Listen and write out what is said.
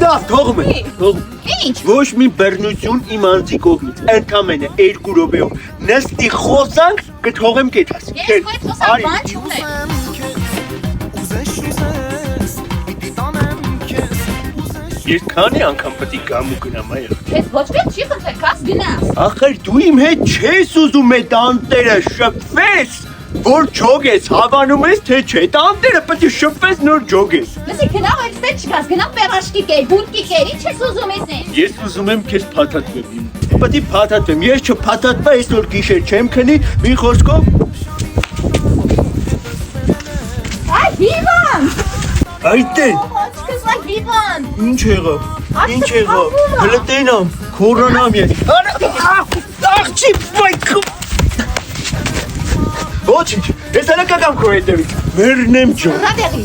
լավ, թողում եմ, Ինչ։ ոչ մի բռնություն իմ անձի կողմից, ընդամենը 2 րոպեով նստի խոսանք, կթողեմ կեթաս։ Ես քո խոսան բան չունեմ։ Ես քանի անգամ պետք է գամ ու գնամ այո։ Ես ոչ ոք չի խնդրել, կաս գնաս։ Ախր դու իմ հետ չես ուզում այդ անտերը շփվես, որ ջոգես, հավանում ես թե չէ, այդ անտերը պետք է շփվես նոր ջոգես։ Լսի գնա այստեղ չկաս, գնա պերաշկի կեր, բունկի կեր, ինչ ես ուզում ես ինձ։ Ես ուզում եմ քեզ փաթաթվեմ։ Պետք է փաթաթվեմ, ես չփաթաթվա այսօր գիշեր չեմ քնի, մի խոսքով։ Այ հիվան։ Այդտե։ Աչքս վայ հիվան։ Ինչ եղավ։ Ինչ եղավ։ Հələ տենամ, քորանամ ես։ Աղջի վայք։ Ոչինչ, ես հələ կգամ քո հետևից։ Մեռնեմ ջան։ Հա դեղի։